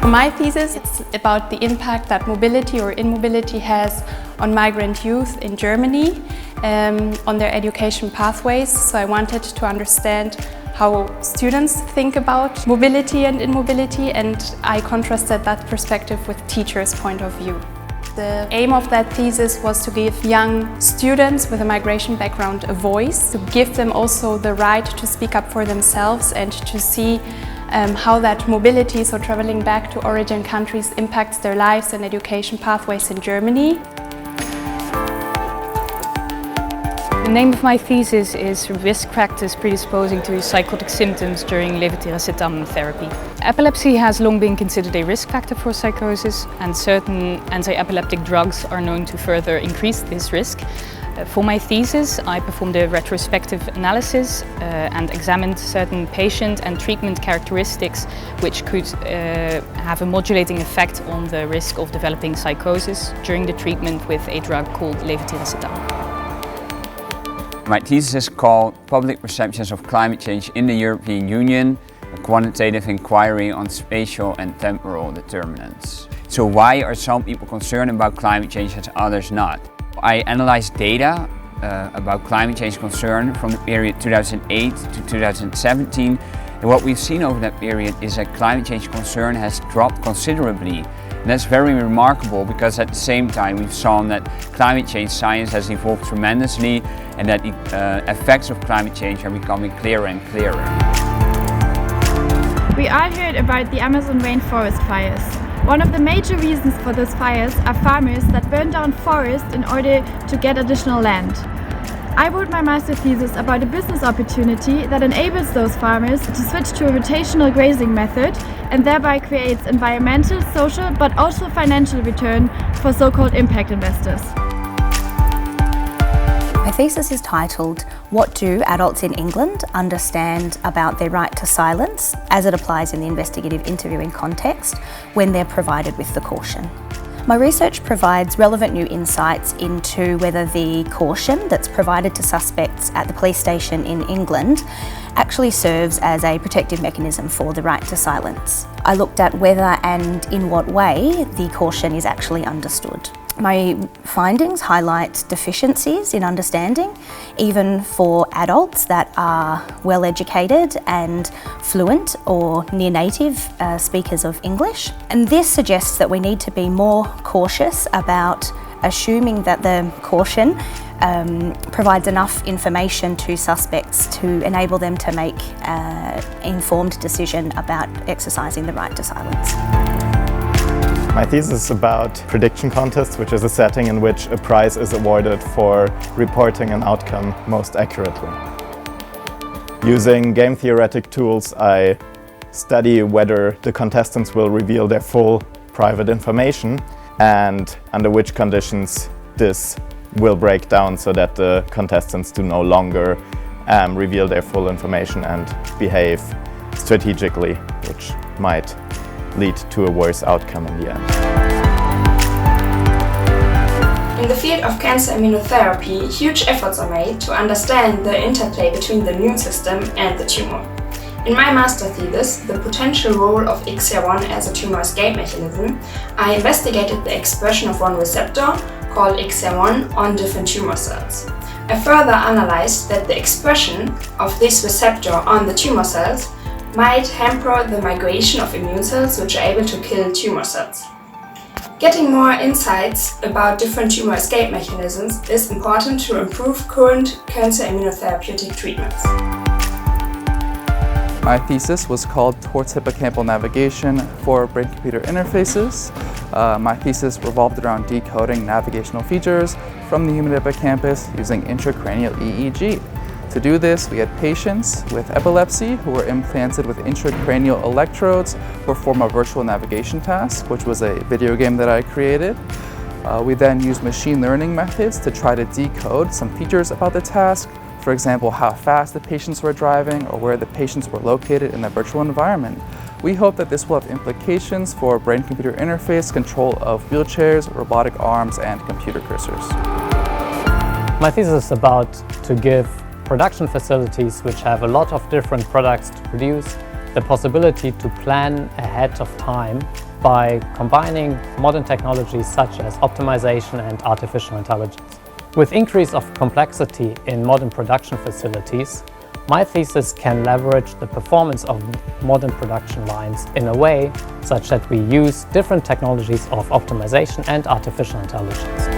My thesis is about the impact that mobility or immobility has on migrant youth in Germany, on their education pathways. So I wanted to understand how students think about mobility and immobility, and I contrasted that perspective with teachers' point of view. The aim of that thesis was to give young students with a migration background a voice, to give them also the right to speak up for themselves and to see how that mobility, so traveling back to origin countries, impacts their lives and education pathways in Germany. The name of my thesis is Risk Factors Predisposing to Psychotic Symptoms During Levetiracetam Therapy. Epilepsy has long been considered a risk factor for psychosis, and certain anti-epileptic drugs are known to further increase this risk. For my thesis, I performed a retrospective analysis and examined certain patient and treatment characteristics which could have a modulating effect on the risk of developing psychosis during the treatment with a drug called levetiracetam. My thesis is called Public Perceptions of Climate Change in the European Union, a quantitative inquiry on spatial and temporal determinants. So why are some people concerned about climate change and others not? I analyzed data about climate change concern from the period 2008 to 2017, and what we've seen over that period is that climate change concern has dropped considerably. And that's very remarkable because at the same time we've seen that climate change science has evolved tremendously and that the effects of climate change are becoming clearer and clearer. We all heard about the Amazon rainforest fires. One of the major reasons for those fires are farmers that burn down forests in order to get additional land. I wrote my master thesis about a business opportunity that enables those farmers to switch to a rotational grazing method and thereby creates environmental, social, but also financial return for so-called impact investors. My thesis is titled, What do adults in England understand about their right to silence as it applies in the investigative interviewing context when they're provided with the caution? My research provides relevant new insights into whether the caution that's provided to suspects at the police station in England actually serves as a protective mechanism for the right to silence. I looked at whether and in what way the caution is actually understood. My findings highlight deficiencies in understanding, even for adults that are well educated and fluent or near native speakers of English. And this suggests that we need to be more cautious about assuming that the caution provides enough information to suspects to enable them to make an informed decision about exercising the right to silence. My thesis is about prediction contests, which is a setting in which a prize is awarded for reporting an outcome most accurately. Using game theoretic tools, I study whether the contestants will reveal their full private information and under which conditions this will break down so that the contestants do no longer reveal their full information and behave strategically, which might lead to a worse outcome in the end. In the field of cancer immunotherapy, huge efforts are made to understand the interplay between the immune system and the tumor. In my master thesis, The Potential Role of XR1 as a Tumor Escape Mechanism, I investigated the expression of one receptor, called XR1, on different tumor cells. I further analyzed that the expression of this receptor on the tumor cells might hamper the migration of immune cells which are able to kill tumor cells. Getting more insights about different tumor escape mechanisms is important to improve current cancer immunotherapeutic treatments. My thesis was called Towards Hippocampal Navigation for Brain-Computer Interfaces. My thesis revolved around decoding navigational features from the human hippocampus using intracranial EEG. To do this, we had patients with epilepsy who were implanted with intracranial electrodes to perform a virtual navigation task, which was a video game that I created. We then used machine learning methods to try to decode some features about the task. For example, how fast the patients were driving or where the patients were located in the virtual environment. We hope that this will have implications for brain-computer interface control of wheelchairs, robotic arms, and computer cursors. My thesis is about to give production facilities which have a lot of different products to produce the possibility to plan ahead of time by combining modern technologies such as optimization and artificial intelligence. With increase of complexity in modern production facilities, my thesis can leverage the performance of modern production lines in a way such that we use different technologies of optimization and artificial intelligence.